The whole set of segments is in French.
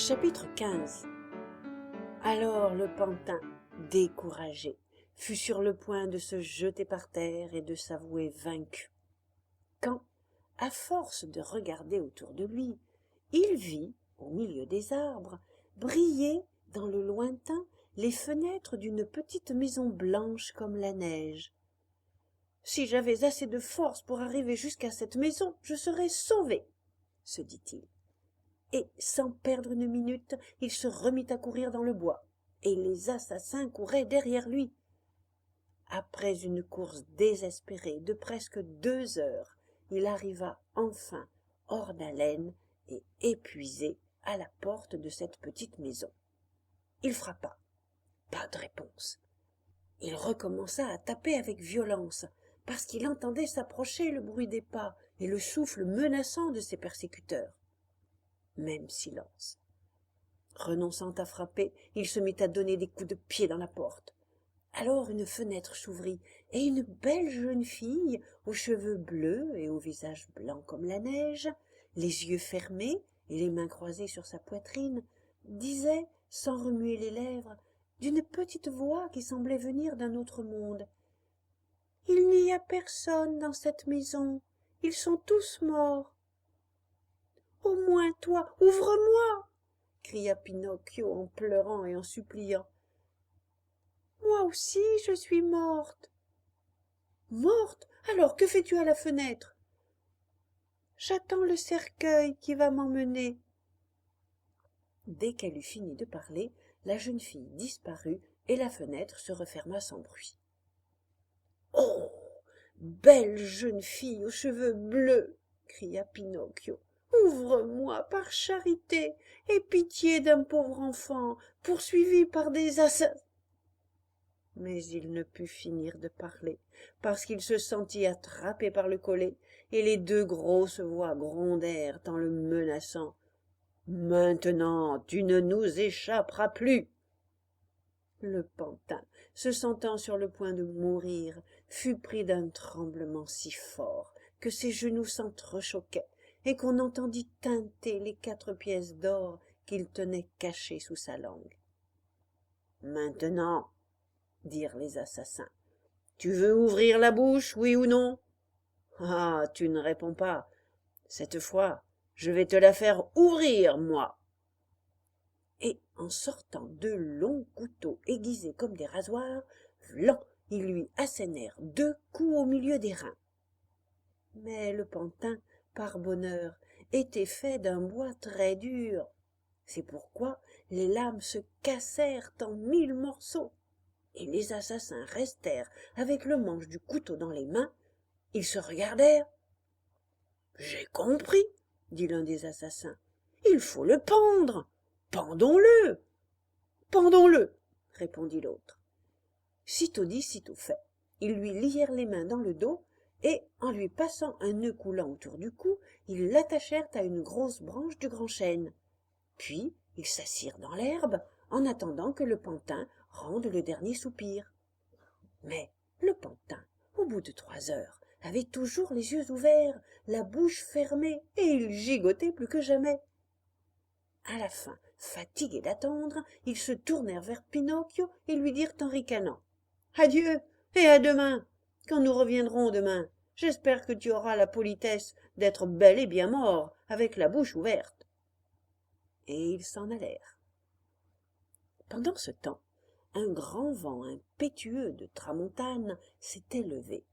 Chapitre 15. Alors le pantin, découragé, fut sur le point de se jeter par terre et de s'avouer vaincu, quand, à force de regarder autour de lui, il vit, au milieu des arbres, briller dans le lointain les fenêtres d'une petite maison blanche comme la neige. « Si j'avais assez de force pour arriver jusqu'à cette maison, je serais sauvé, » se dit-il. Et, sans perdre une minute, il se remit à courir dans le bois, et les assassins couraient derrière lui. Après une course désespérée de presque 2 heures, il arriva enfin, hors d'haleine et épuisé, à la porte de cette petite maison. Il frappa. Pas de réponse. Il recommença à taper avec violence, parce qu'il entendait s'approcher le bruit des pas et le souffle menaçant de ses persécuteurs. Même silence. Renonçant à frapper, il se mit à donner des coups de pied dans la porte. Alors une fenêtre s'ouvrit, et une belle jeune fille, aux cheveux bleus et au visage blanc comme la neige, les yeux fermés et les mains croisées sur sa poitrine, disait, sans remuer les lèvres, d'une petite voix qui semblait venir d'un autre monde: « Il n'y a personne dans cette maison, ils sont tous morts. » « Au moins toi, ouvre-moi » cria Pinocchio en pleurant et en suppliant. « Moi aussi je suis morte. »« Morte? Alors que fais-tu à la fenêtre ?»« J'attends le cercueil qui va m'emmener. » Dès qu'elle eut fini de parler, la jeune fille disparut et la fenêtre se referma sans bruit. « Oh, belle jeune fille aux cheveux bleus » cria Pinocchio. « Ouvre-moi par charité, aie pitié d'un pauvre enfant poursuivi par des assassins. » Mais il ne put finir de parler, parce qu'il se sentit attrapé par le collet, et les 2 grosses voix grondèrent en le menaçant. « Maintenant, tu ne nous échapperas plus !» Le pantin, se sentant sur le point de mourir, fut pris d'un tremblement si fort que ses genoux s'entrechoquaient, et qu'on entendit tinter les 4 pièces d'or qu'il tenait cachées sous sa langue. « Maintenant, » dirent les assassins, « tu veux ouvrir la bouche, oui ou non? Ah, tu ne réponds pas. Cette fois, je vais te la faire ouvrir, moi. » Et en sortant 2 longs couteaux aiguisés comme des rasoirs, vlan, ils lui assénèrent 2 coups au milieu des reins. Mais le pantin, par bonheur, était fait d'un bois très dur. C'est pourquoi les lames se cassèrent en 1000 morceaux, et les assassins restèrent avec le manche du couteau dans les mains. Ils se regardèrent. « J'ai compris, » dit l'un des assassins. « Il faut le pendre. Pendons-le. »« Pendons-le, » répondit l'autre. Sitôt dit, sitôt fait. Ils lui lièrent les mains dans le dos, et, en lui passant un nœud coulant autour du cou, ils l'attachèrent à une grosse branche du grand chêne. Puis ils s'assirent dans l'herbe, en attendant que le pantin rende le dernier soupir. Mais le pantin, au bout de 3 heures, avait toujours les yeux ouverts, la bouche fermée, et il gigotait plus que jamais. À la fin, fatigués d'attendre, ils se tournèrent vers Pinocchio et lui dirent en ricanant: « Adieu et à demain. Quand nous reviendrons demain, j'espère que tu auras la politesse d'être bel et bien mort, avec la bouche ouverte. » Et ils s'en allèrent. Pendant ce temps, un grand vent impétueux de tramontane s'était levé.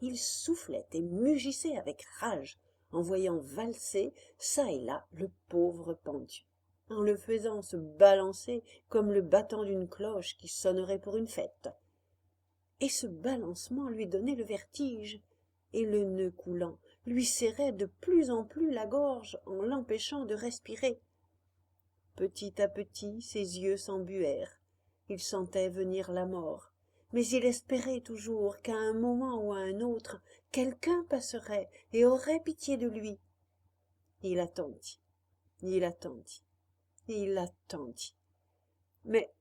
Il soufflait et mugissait avec rage, en voyant valser çà et là le pauvre pendu, en le faisant se balancer comme le battant d'une cloche qui sonnerait pour une fête. Et ce balancement lui donnait le vertige, et le nœud coulant lui serrait de plus en plus la gorge en l'empêchant de respirer. Petit à petit, ses yeux s'embuèrent. Il sentait venir la mort, mais il espérait toujours qu'à un moment ou à un autre, quelqu'un passerait et aurait pitié de lui. Il attendit, il attendit, il attendit. Mais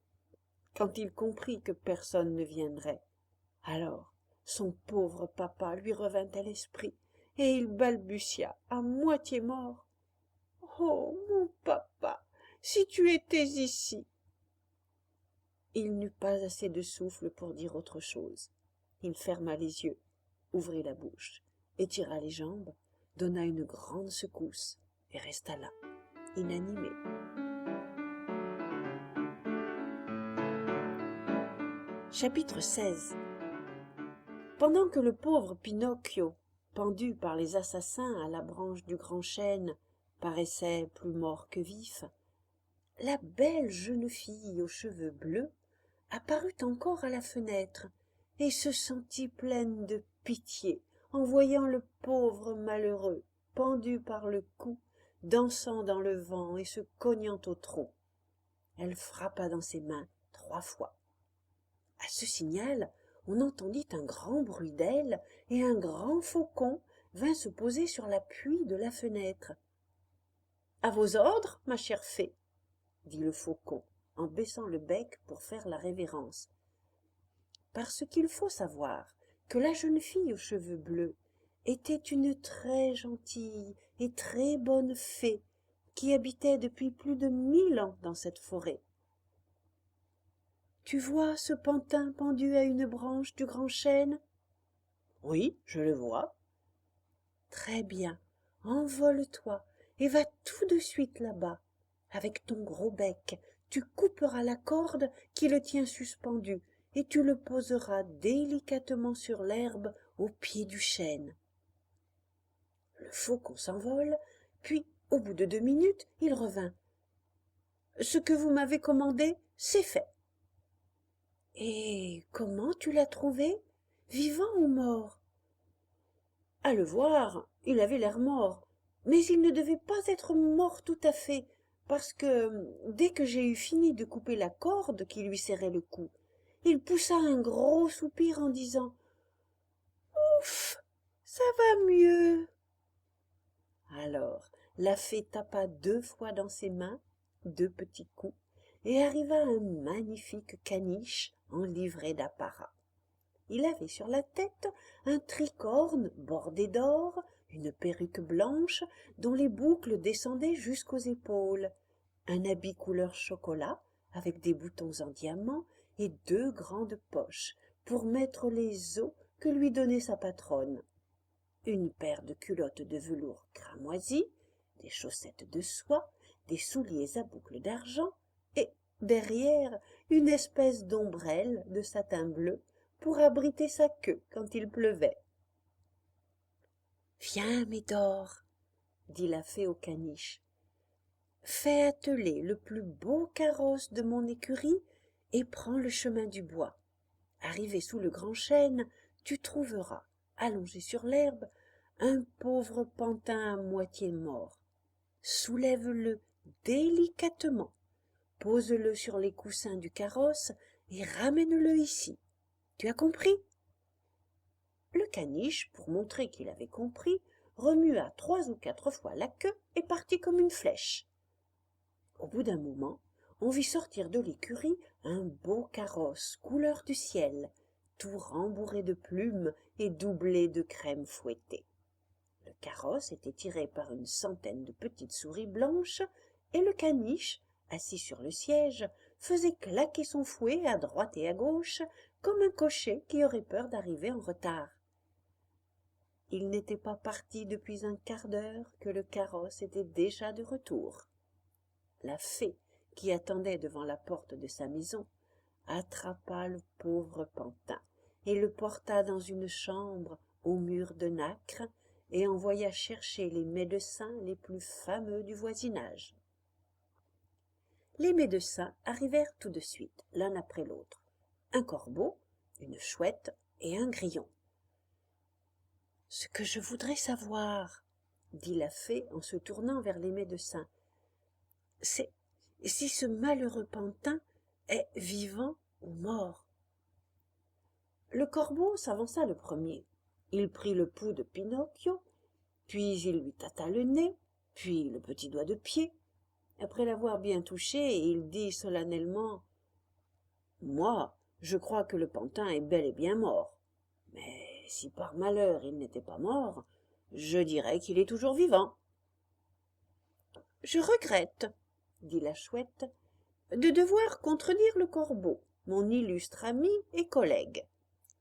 quand il comprit que personne ne viendrait, alors son pauvre papa lui revint à l'esprit, et il balbutia, à moitié mort: « Oh, mon papa, si tu étais ici. Il n'eut pas assez de souffle pour dire autre chose. Il ferma les yeux, ouvrit la bouche, étira les jambes, donna une grande secousse et resta là, inanimé. Chapitre 16. Pendant que le pauvre Pinocchio, pendu par les assassins à la branche du grand chêne, paraissait plus mort que vif, la belle jeune fille aux cheveux bleus apparut encore à la fenêtre et se sentit pleine de pitié en voyant le pauvre malheureux pendu par le cou, dansant dans le vent et se cognant au tronc. Elle frappa dans ses mains 3 fois. À ce signal, on entendit un grand bruit d'ailes et un grand faucon vint se poser sur l'appui de la fenêtre. « À vos ordres, ma chère fée, » dit le faucon en baissant le bec pour faire la révérence. Parce qu'il faut savoir que la jeune fille aux cheveux bleus était une très gentille et très bonne fée qui habitait depuis plus de 1000 ans dans cette forêt. « Tu vois ce pantin pendu à une branche du grand chêne ?»« Oui, je le vois. »« Très bien, envole-toi et va tout de suite là-bas. Avec ton gros bec, tu couperas la corde qui le tient suspendu et tu le poseras délicatement sur l'herbe au pied du chêne. » Le faucon s'envole, puis, au bout de 2 minutes, il revint. « Ce que vous m'avez commandé, c'est fait. »« Et comment tu l'as trouvé, vivant ou mort ?»« À le voir, il avait l'air mort, mais il ne devait pas être mort tout à fait, parce que, dès que j'ai eu fini de couper la corde qui lui serrait le cou, il poussa un gros soupir en disant « Ouf, ça va mieux !» Alors, la fée tapa 2 fois dans ses mains, 2 petits coups, et arriva à un magnifique caniche en livrée d'apparat. Il avait sur la tête un tricorne bordé d'or, une perruque blanche dont les boucles descendaient jusqu'aux épaules, un habit couleur chocolat avec des boutons en diamant et 2 grandes poches pour mettre les os que lui donnait sa patronne, une paire de culottes de velours cramoisi, des chaussettes de soie, des souliers à boucles d'argent et, derrière, une espèce d'ombrelle de satin bleu pour abriter sa queue quand il pleuvait. « Viens, Médor, » dit la fée au caniche. « Fais atteler le plus beau carrosse de mon écurie et prends le chemin du bois. Arrivé sous le grand chêne, tu trouveras, allongé sur l'herbe, un pauvre pantin à moitié mort. Soulève-le délicatement, pose-le sur les coussins du carrosse et ramène-le ici. Tu as compris ?» Le caniche, pour montrer qu'il avait compris, remua 3 ou 4 fois la queue et partit comme une flèche. Au bout d'un moment, on vit sortir de l'écurie un beau carrosse couleur du ciel, tout rembourré de plumes et doublé de crème fouettée. Le carrosse était tiré par une centaine de petites souris blanches et le caniche, assis sur le siège, faisait claquer son fouet à droite et à gauche comme un cocher qui aurait peur d'arriver en retard. Il n'était pas parti depuis un quart d'heure que le carrosse était déjà de retour. La fée, qui attendait devant la porte de sa maison, attrapa le pauvre pantin et le porta dans une chambre aux murs de nacre et envoya chercher les médecins les plus fameux du voisinage. Les médecins arrivèrent tout de suite, l'un après l'autre, un corbeau, une chouette et un grillon. « Ce que je voudrais savoir, » dit la fée en se tournant vers les médecins, « c'est si ce malheureux pantin est vivant ou mort. » Le corbeau s'avança le premier. Il prit le pouls de Pinocchio, puis il lui tâta le nez, puis le petit doigt de pied. Après l'avoir bien touché, il dit solennellement « Moi, je crois que le pantin est bel et bien mort. Mais si par malheur il n'était pas mort, je dirais qu'il est toujours vivant. »« Je regrette, » dit la chouette, de devoir contredire le corbeau, mon illustre ami et collègue.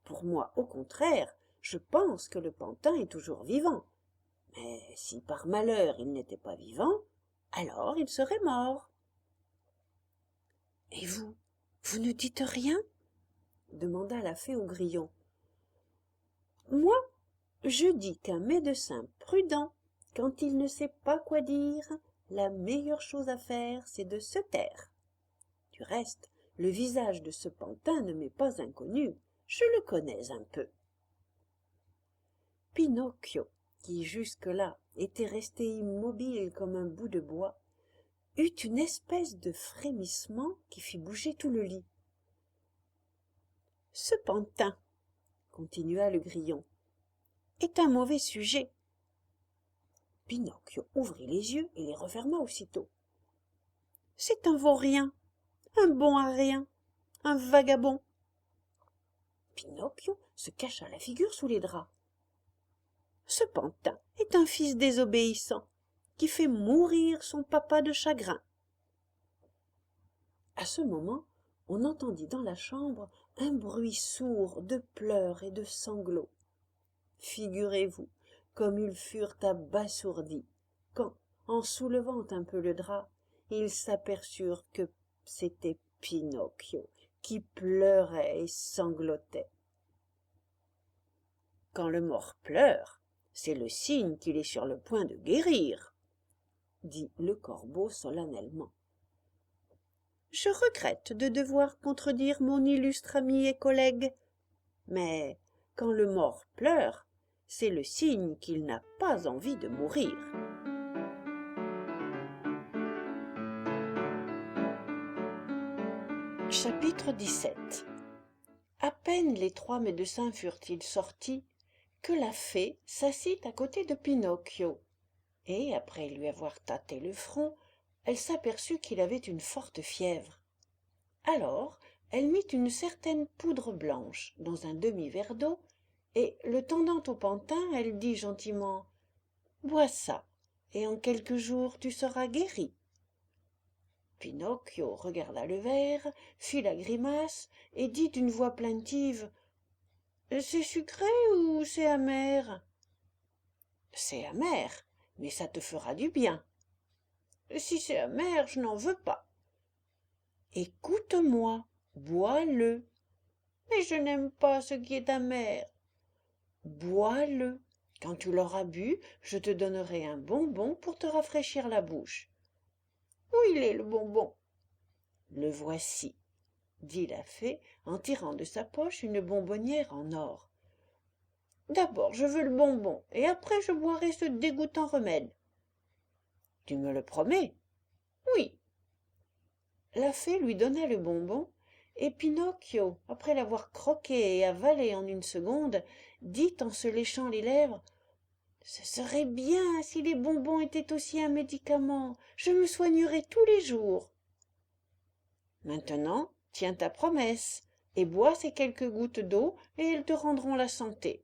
Pour moi, au contraire, je pense que le pantin est toujours vivant. Mais si par malheur il n'était pas vivant, alors il serait mort. « Et vous ne dites rien ?» demanda la fée au grillon. « Moi, je dis qu'un médecin prudent, quand il ne sait pas quoi dire, la meilleure chose à faire, c'est de se taire. Du reste, le visage de ce pantin ne m'est pas inconnu, je le connais un peu. » Pinocchio, qui jusque-là était resté immobile comme un bout de bois, eut une espèce de frémissement qui fit bouger tout le lit. « Ce pantin, continua le grillon, est un mauvais sujet. » Pinocchio ouvrit les yeux et les referma aussitôt. « C'est un vaurien, un bon à rien, un vagabond. » Pinocchio se cacha la figure sous les draps. « Ce pantin est un fils désobéissant qui fait mourir son papa de chagrin. » À ce moment, on entendit dans la chambre un bruit sourd de pleurs et de sanglots. Figurez-vous comme ils furent abasourdis quand, en soulevant un peu le drap, ils s'aperçurent que c'était Pinocchio qui pleurait et sanglotait. « Quand le mort pleure, c'est le signe qu'il est sur le point de guérir, » dit le corbeau solennellement. « Je regrette de devoir contredire mon illustre ami et collègue, mais quand le mort pleure, c'est le signe qu'il n'a pas envie de mourir. » Chapitre 17. À peine les trois médecins furent-ils sortis que la fée s'assit à côté de Pinocchio, et après lui avoir tâté le front, elle s'aperçut qu'il avait une forte fièvre. Alors elle mit une certaine poudre blanche dans un demi-verre d'eau, et, le tendant au pantin, elle dit gentiment « Bois ça, et en quelques jours tu seras guéri. » Pinocchio regarda le verre, fit la grimace et dit d'une voix plaintive « C'est sucré ou c'est amer ?»« C'est amer, mais ça te fera du bien. »« Si c'est amer, je n'en veux pas. »« Écoute-moi, bois-le. »« Mais je n'aime pas ce qui est amer. »« Bois-le. Quand tu l'auras bu, je te donnerai un bonbon pour te rafraîchir la bouche. »« Où il est le bonbon ?»« Le voici, » dit la fée en tirant de sa poche une bonbonnière en or. « D'abord je veux le bonbon, et après je boirai ce dégoûtant remède. »« Tu me le promets ? » ?»« Oui. » La fée lui donna le bonbon, et Pinocchio, après l'avoir croqué et avalé en une seconde, dit en se léchant les lèvres « Ce serait bien si les bonbons étaient aussi un médicament, je me soignerais tous les jours. »« Maintenant, tiens ta promesse, et bois ces quelques gouttes d'eau, et elles te rendront la santé. »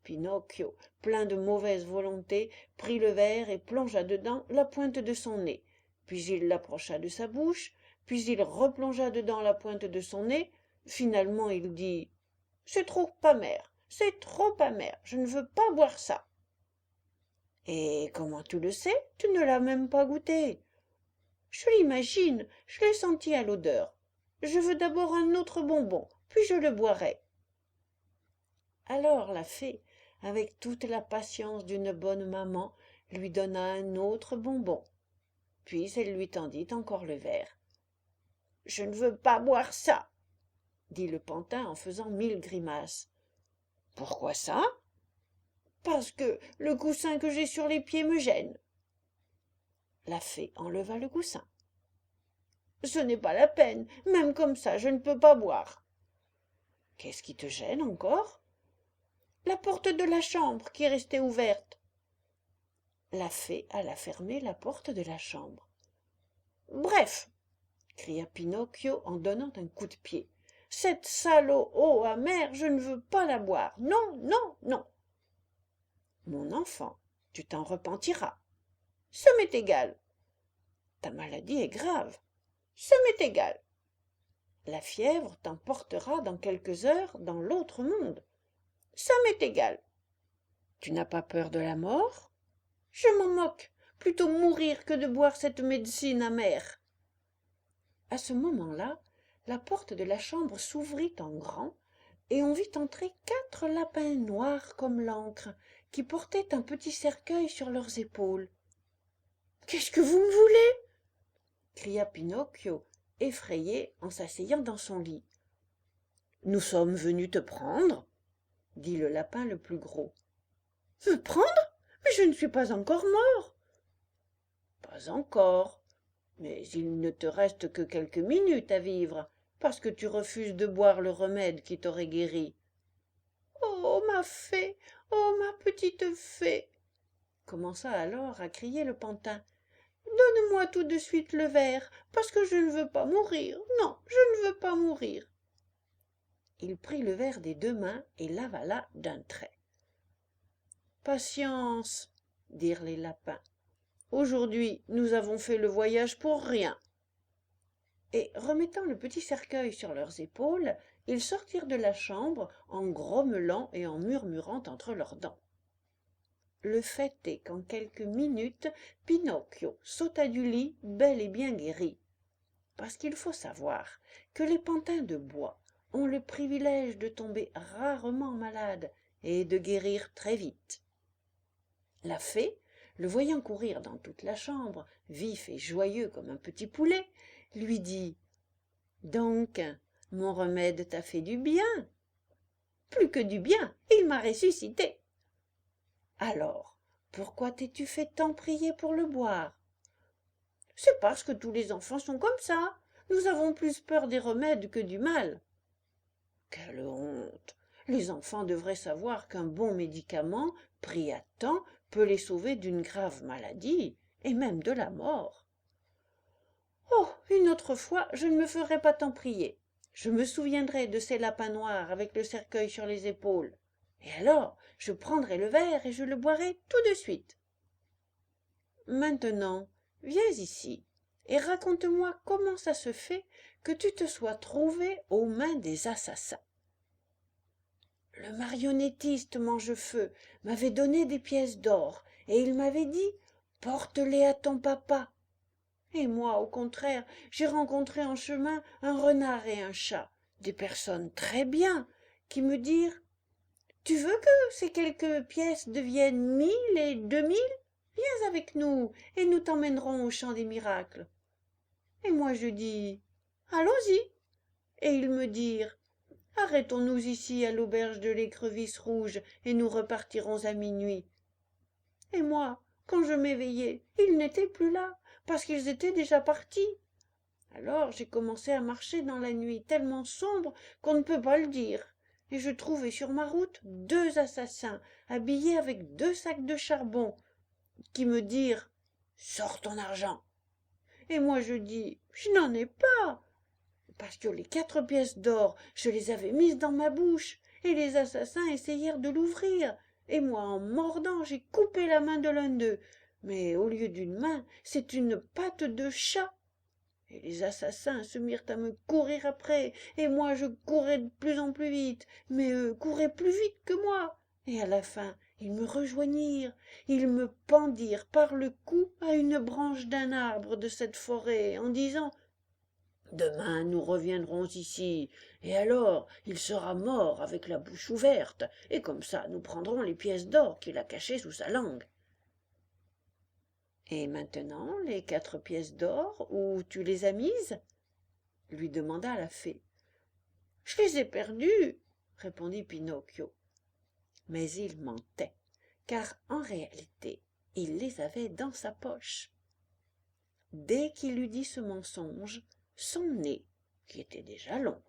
Pinocchio, plein de mauvaise volonté, prit le verre et plongea dedans la pointe de son nez. Puis il l'approcha de sa bouche, puis il replongea dedans la pointe de son nez. Finalement il dit « C'est trop amer, c'est trop amer, je ne veux pas boire ça. »« Et comment tu le sais? Tu ne l'as même pas goûté. »« Je l'imagine, je l'ai senti à l'odeur. Je veux d'abord un autre bonbon, puis je le boirai. » Alors la fée, avec toute la patience d'une bonne maman, lui donna un autre bonbon. Puis elle lui tendit encore le verre. « Je ne veux pas boire ça, » dit le pantin en faisant 1000 grimaces. « Pourquoi ça ? » ?»« Parce que le coussin que j'ai sur les pieds me gêne. » La fée enleva le coussin. « Ce n'est pas la peine, même comme ça je ne peux pas boire. »« Qu'est-ce qui te gêne encore ? » ?»« La porte de la chambre qui est restée ouverte. » La fée alla fermer la porte de la chambre. « Bref, » cria Pinocchio en donnant un coup de pied, « cette sale eau amère, je ne veux pas la boire. Non, non, non. »« Mon enfant, tu t'en repentiras. Ça m'est égal. » Ta maladie est grave. Ça m'est égal. La fièvre t'emportera dans quelques heures dans l'autre monde. Ça m'est égal. Tu n'as pas peur de la mort? Je m'en moque. Plutôt mourir que de boire cette médecine amère. À ce moment-là, la porte de la chambre s'ouvrit en grand, et on vit entrer 4 lapins noirs comme l'encre, qui portaient un petit cercueil sur leurs épaules. « Qu'est-ce que vous me voulez ?» cria Pinocchio, effrayé en s'asseyant dans son lit. « Nous sommes venus te prendre, » dit le lapin le plus gros. « Me prendre? Mais je ne suis pas encore mort. »« Pas encore, mais il ne te reste que quelques minutes à vivre, parce que tu refuses de boire le remède qui t'aurait guéri. »« Oh, ma fée! Oh, ma petite fée !» commença alors à crier le pantin. « Donne-moi tout de suite le verre, parce que je ne veux pas mourir. Non, je ne veux pas mourir. » Il prit le verre des 2 mains et l'avala d'un trait. « Patience, dirent les lapins. Aujourd'hui, nous avons fait le voyage pour rien. » Et remettant le petit cercueil sur leurs épaules, ils sortirent de la chambre en grommelant et en murmurant entre leurs dents. Le fait est qu'en quelques minutes, Pinocchio sauta du lit bel et bien guéri. Parce qu'il faut savoir que les pantins de bois ont le privilège de tomber rarement malades et de guérir très vite. La fée, le voyant courir dans toute la chambre, vif et joyeux comme un petit poulet, lui dit « Donc, mon remède t'a fait du bien ?»« Plus que du bien, il m'a ressuscité. »« Alors, pourquoi t'es-tu fait tant prier pour le boire ?»« C'est parce que tous les enfants sont comme ça. Nous avons plus peur des remèdes que du mal. »« Quelle honte! Les enfants devraient savoir qu'un bon médicament, pris à temps, peut les sauver d'une grave maladie, et même de la mort. »« Oh, une autre fois, je ne me ferai pas tant prier. Je me souviendrai de ces lapins noirs avec le cercueil sur les épaules. Et alors, je prendrai le verre et je le boirai tout de suite. Maintenant, viens ici et raconte-moi comment ça se fait que tu te sois trouvé aux mains des assassins. » Le marionnettiste Mangefeu m'avait donné des pièces d'or et il m'avait dit « Porte-les à ton papa. » Et moi, au contraire, j'ai rencontré en chemin un renard et un chat, des personnes très bien, qui me dirent « Tu veux que ces quelques pièces deviennent 1000 et 2000 ? Viens avec nous et nous t'emmènerons au champ des miracles. » Et moi je dis « Allons-y !» Et ils me dirent « Arrêtons-nous ici à l'auberge de l'Écrevisse Rouge et nous repartirons à minuit. » Et moi, quand je m'éveillai, ils n'étaient plus là, parce qu'ils étaient déjà partis. Alors j'ai commencé à marcher dans la nuit tellement sombre qu'on ne peut pas le dire, et je trouvai sur ma route 2 assassins habillés avec 2 sacs de charbon, qui me dirent « Sors ton argent !» Et moi je dis « Je n'en ai pas !» parce que les 4 pièces d'or, je les avais mises dans ma bouche, et les assassins essayèrent de l'ouvrir, et moi en mordant j'ai coupé la main de l'un d'eux, mais au lieu d'une main, c'est une patte de chat. Et les assassins se mirent à me courir après, et moi je courais de plus en plus vite, mais eux couraient plus vite que moi, et à la fin ils me rejoignirent, ils me pendirent par le cou à une branche d'un arbre de cette forêt, en disant « Demain nous reviendrons ici, et alors il sera mort avec la bouche ouverte, et comme ça nous prendrons les pièces d'or qu'il a cachées sous sa langue. » « Et maintenant, les 4 pièces d'or, où tu les as mises ?» lui demanda la fée. « Je les ai perdues, » répondit Pinocchio. Mais il mentait, car en réalité, il les avait dans sa poche. Dès qu'il eut dit ce mensonge, son nez, qui était déjà long,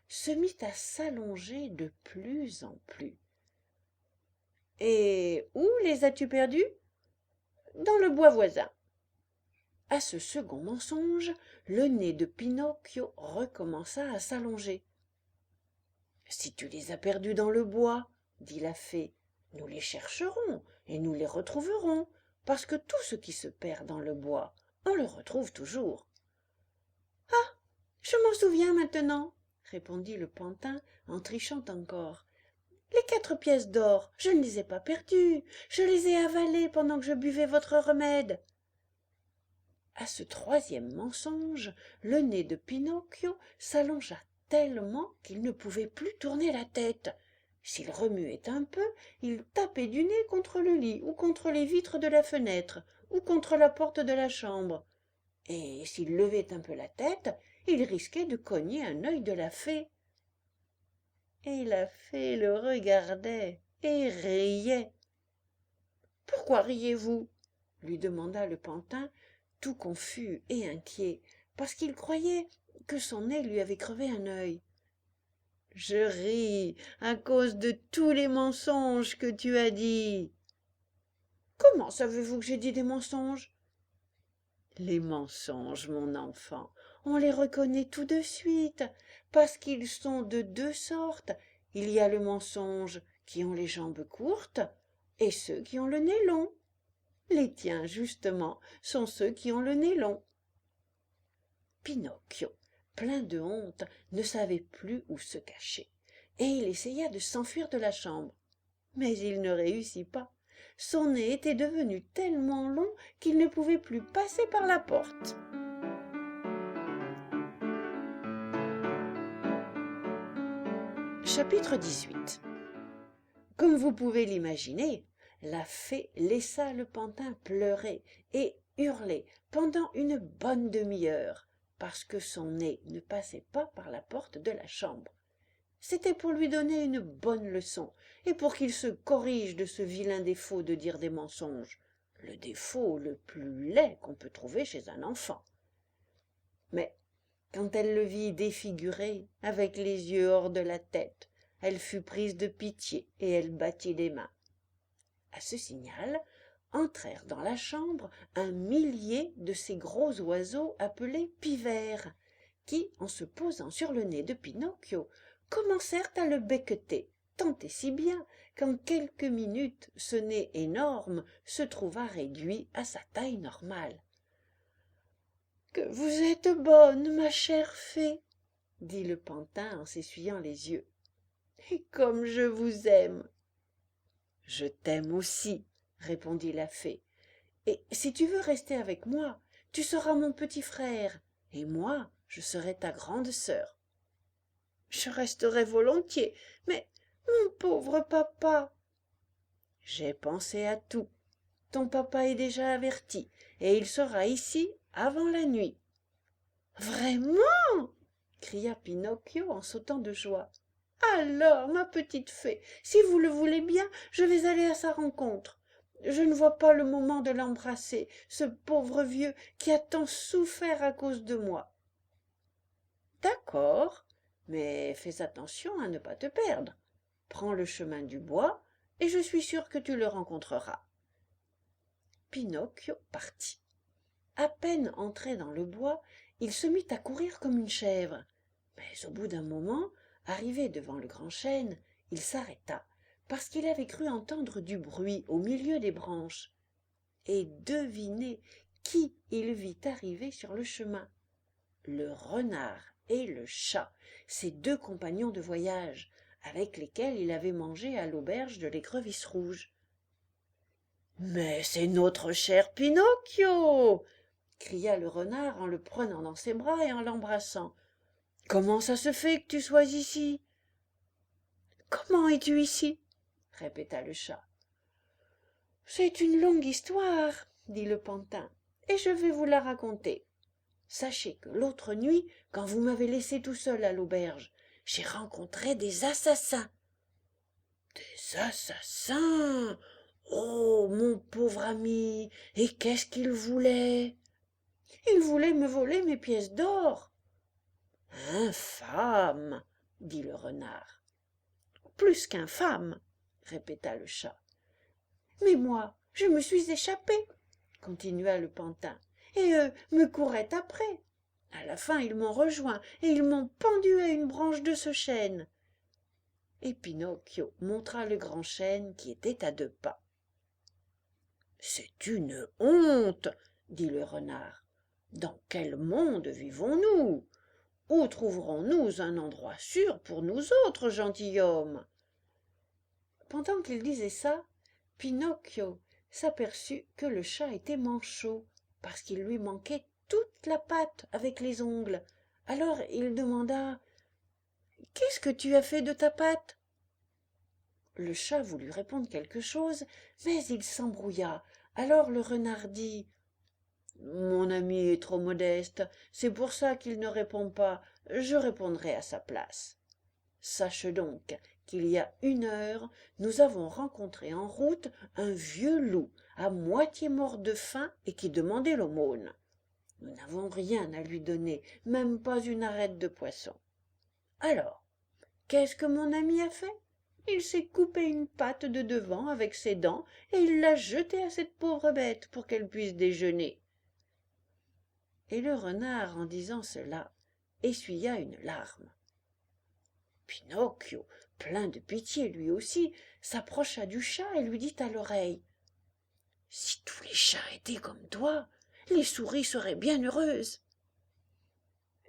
se mit à s'allonger de plus en plus. « Et où les as-tu perdus ? » ?»« Dans le bois voisin. » À ce second mensonge, le nez de Pinocchio recommença à s'allonger. « Si tu les as perdus dans le bois, dit la fée, nous les chercherons et nous les retrouverons, parce que tout ce qui se perd dans le bois on le retrouve toujours. « Ah, je m'en souviens maintenant, » répondit le pantin en trichant encore. « Les 4 pièces d'or, je ne les ai pas perdues, je les ai avalées pendant que je buvais votre remède. » À ce 3e mensonge, le nez de Pinocchio s'allongea tellement qu'il ne pouvait plus tourner la tête. S'il remuait un peu, il tapait du nez contre le lit ou contre les vitres de la fenêtre ou contre la porte de la chambre. Et s'il levait un peu la tête, il risquait de cogner un œil de la fée. Et la fée le regardait et riait. « Pourquoi riez-vous » lui demanda le pantin, tout confus et inquiet, parce qu'il croyait que son nez lui avait crevé un œil. « Je ris à cause de tous les mensonges que tu as dits. »« Comment savez-vous que j'ai dit des mensonges ?»« Les mensonges, mon enfant, on les reconnaît tout de suite, parce qu'ils sont de 2 sortes. Il y a le mensonge qui ont les jambes courtes et ceux qui ont le nez long. Les tiens, justement, sont ceux qui ont le nez long. » Pinocchio, plein de honte, ne savait plus où se cacher, et il essaya de s'enfuir de la chambre. Mais il ne réussit pas. Son nez était devenu tellement long qu'il ne pouvait plus passer par la porte. Chapitre 18. Comme vous pouvez l'imaginer, la fée laissa le pantin pleurer et hurler pendant une bonne demi-heure, parce que son nez ne passait pas par la porte de la chambre. C'était pour lui donner une bonne leçon, et pour qu'il se corrige de ce vilain défaut de dire des mensonges, le défaut le plus laid qu'on peut trouver chez un enfant. Mais quand elle le vit défiguré, avec les yeux hors de la tête, elle fut prise de pitié et elle battit les mains. À ce signal, entrèrent dans la chambre 1 millier de ces gros oiseaux appelés pivers, qui, en se posant sur le nez de Pinocchio, commencèrent à le becqueter, tant et si bien qu'en quelques minutes ce nez énorme se trouva réduit à sa taille normale. « Que vous êtes bonne, ma chère fée, » dit le pantin en s'essuyant les yeux. « Et comme je vous aime !»« Je t'aime aussi, » répondit la fée. « Et si tu veux rester avec moi, tu seras mon petit frère, et moi, je serai ta grande sœur. »« Je resterai volontiers, mais mon pauvre papa !»« J'ai pensé à tout. Ton papa est déjà averti, et il sera ici avant la nuit. »« Vraiment ?» cria Pinocchio en sautant de joie. « Alors, ma petite fée, si vous le voulez bien, je vais aller à sa rencontre. Je ne vois pas le moment de l'embrasser, ce pauvre vieux qui a tant souffert à cause de moi. »« D'accord, mais fais attention à ne pas te perdre. Prends le chemin du bois, et je suis sûre que tu le rencontreras. » Pinocchio partit. À peine entré dans le bois, il se mit à courir comme une chèvre. Mais au bout d'un moment, arrivé devant le grand chêne, il s'arrêta, parce qu'il avait cru entendre du bruit au milieu des branches. Et devinez qui il vit arriver sur le chemin. Le renard et le chat, ses 2 compagnons de voyage, avec lesquels il avait mangé à l'auberge de l'Écrevisse rouge. « Mais c'est notre cher Pinocchio !» cria le renard en le prenant dans ses bras et en l'embrassant. « Comment ça se fait que tu sois ici ?»« Comment es-tu ici ?» répéta le chat. « C'est une longue histoire, » dit le pantin, « et je vais vous la raconter. Sachez que l'autre nuit, quand vous m'avez laissé tout seul à l'auberge, j'ai rencontré des assassins. »« Des assassins ? Oh, mon pauvre ami, et qu'est-ce qu'ils voulaient ? » ?»« Ils voulaient me voler mes pièces d'or. »« Infâme !» dit le renard. « Plus qu'infâme, » répéta le chat. « Mais moi, je me suis échappé, » continua le pantin, « et eux me couraient après. À la fin, ils m'ont rejoint et ils m'ont pendu à une branche de ce chêne. » Et Pinocchio montra le grand chêne qui était à 2 pas. « C'est une honte, » dit le renard. Dans quel monde vivons-nous? Où trouverons-nous un endroit sûr pour nous autres gentilshommes? Pendant qu'il disait ça, Pinocchio s'aperçut que le chat était manchot, parce qu'il lui manquait toute la patte avec les ongles. Alors il demanda: Qu'est-ce que tu as fait de ta patte? Le chat voulut répondre quelque chose, mais il s'embrouilla. Alors le renard dit: Mon ami est trop modeste, c'est pour ça qu'il ne répond pas, je répondrai à sa place. Sache donc qu'il y a 1 heure, nous avons rencontré en route un vieux loup, à moitié mort de faim et qui demandait l'aumône. Nous n'avons rien à lui donner, même pas une arête de poisson. Alors, qu'est-ce que mon ami a fait? Il s'est coupé une patte de devant avec ses dents et il l'a jetée à cette pauvre bête pour qu'elle puisse déjeuner. Et le renard, en disant cela, essuya une larme. Pinocchio, plein de pitié lui aussi, s'approcha du chat et lui dit à l'oreille: Si tous les chats étaient comme toi, les souris seraient bien heureuses.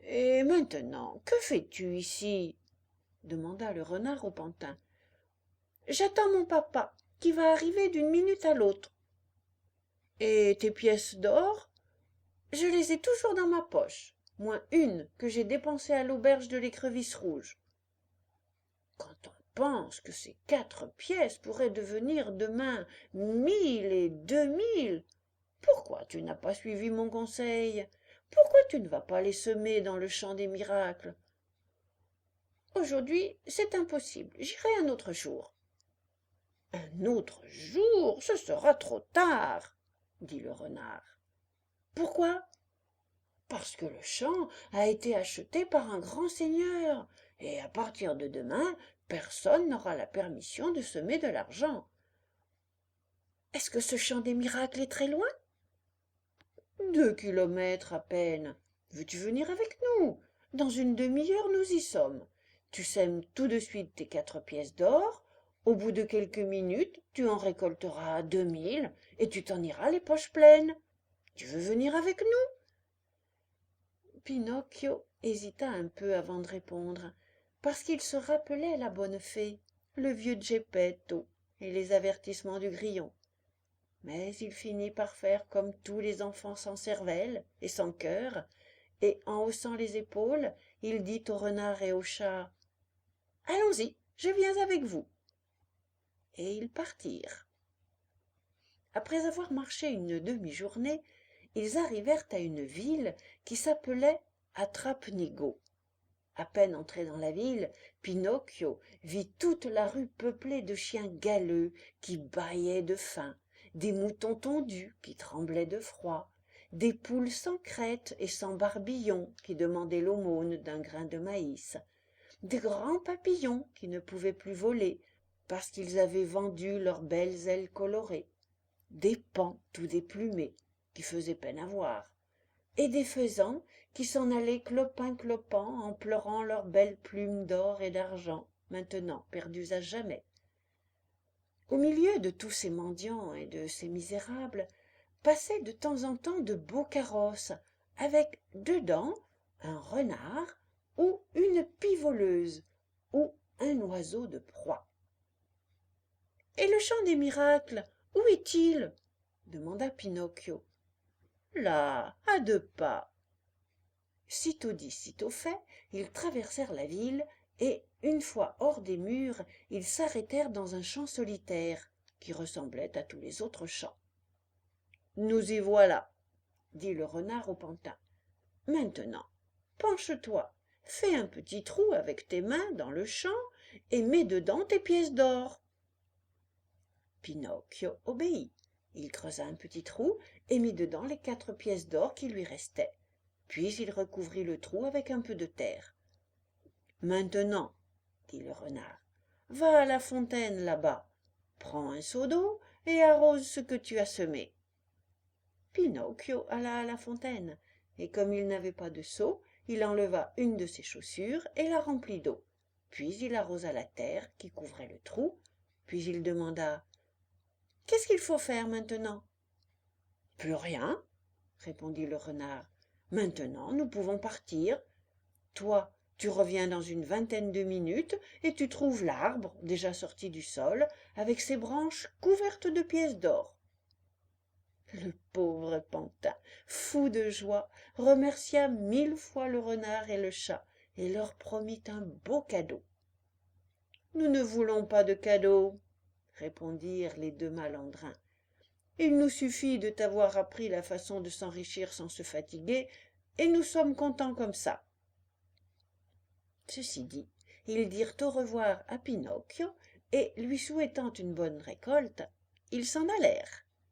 Et maintenant, que fais-tu ici? Demanda le renard au pantin. J'attends mon papa, qui va arriver d'une minute à l'autre. Et tes pièces d'or? Je les ai toujours dans ma poche, moins une que j'ai dépensée à l'auberge de l'Écrevisse Rouge. Quand on pense que ces 4 pièces pourraient devenir demain 1000 et 2000, pourquoi tu n'as pas suivi mon conseil? Pourquoi tu ne vas pas les semer dans le champ des miracles? Aujourd'hui, c'est impossible, j'irai un autre jour. Un autre jour, ce sera trop tard, dit le renard. Pourquoi? Parce que le champ a été acheté par un grand seigneur, et à partir de demain, personne n'aura la permission de semer de l'argent. Est-ce que ce champ des miracles est très loin? 2 kilomètres à peine. Veux-tu venir avec nous? Dans une demi-heure, nous y sommes. Tu sèmes tout de suite tes 4 pièces d'or. Au bout de quelques minutes, tu en récolteras 2000 et tu t'en iras les poches pleines. Tu veux venir avec nous? Pinocchio hésita un peu avant de répondre, parce qu'il se rappelait la bonne fée, le vieux Geppetto et les avertissements du grillon. Mais il finit par faire comme tous les enfants sans cervelle et sans cœur, et en haussant les épaules, il dit au renard et au chat: Allons-y, je viens avec vous. Et ils partirent. Après avoir marché une demi-journée, ils arrivèrent à une ville qui s'appelait Attrape-Nigaud. À peine entré dans la ville, Pinocchio vit toute la rue peuplée de chiens galeux qui bâillaient de faim, des moutons tondus qui tremblaient de froid, des poules sans crête et sans barbillon qui demandaient l'aumône d'un grain de maïs, des grands papillons qui ne pouvaient plus voler parce qu'ils avaient vendu leurs belles ailes colorées, des paons tout déplumés qui faisaient peine à voir, et des faisans qui s'en allaient clopin-clopant en pleurant leurs belles plumes d'or et d'argent, maintenant perdues à jamais. Au milieu de tous ces mendiants et de ces misérables passaient de temps en temps de beaux carrosses, avec dedans un renard ou une pivoleuse ou un oiseau de proie. « Et le champ des miracles, où est-il » demanda Pinocchio. « Là, à 2 pas. » Sitôt dit, sitôt fait, ils traversèrent la ville et, une fois hors des murs, ils s'arrêtèrent dans un champ solitaire qui ressemblait à tous les autres champs. « Nous y voilà, » dit le renard au pantin. « Maintenant, penche-toi, fais un petit trou avec tes mains dans le champ et mets dedans tes pièces d'or. » Pinocchio obéit. Il creusa un petit trou et mit dedans les 4 pièces d'or qui lui restaient. Puis il recouvrit le trou avec un peu de terre. « Maintenant, » dit le renard, « va à la fontaine là-bas, prends un seau d'eau et arrose ce que tu as semé. » Pinocchio alla à la fontaine, et comme il n'avait pas de seau, il enleva une de ses chaussures et la remplit d'eau. Puis il arrosa la terre qui couvrait le trou, puis il demanda: « Qu'est-ce qu'il faut faire maintenant ?» « Plus rien, » répondit le renard. Maintenant, nous pouvons partir. Toi, tu reviens dans une vingtaine de minutes et tu trouves l'arbre, déjà sorti du sol, avec ses branches couvertes de pièces d'or. » Le pauvre pantin, fou de joie, remercia 1000 fois le renard et le chat et leur promit un beau cadeau. « Nous ne voulons pas de cadeau, » répondirent les deux malandrins. « Il nous suffit de t'avoir appris la façon de s'enrichir sans se fatiguer, et nous sommes contents comme ça. » Ceci dit, ils dirent au revoir à Pinocchio et, lui souhaitant une bonne récolte, ils s'en allèrent.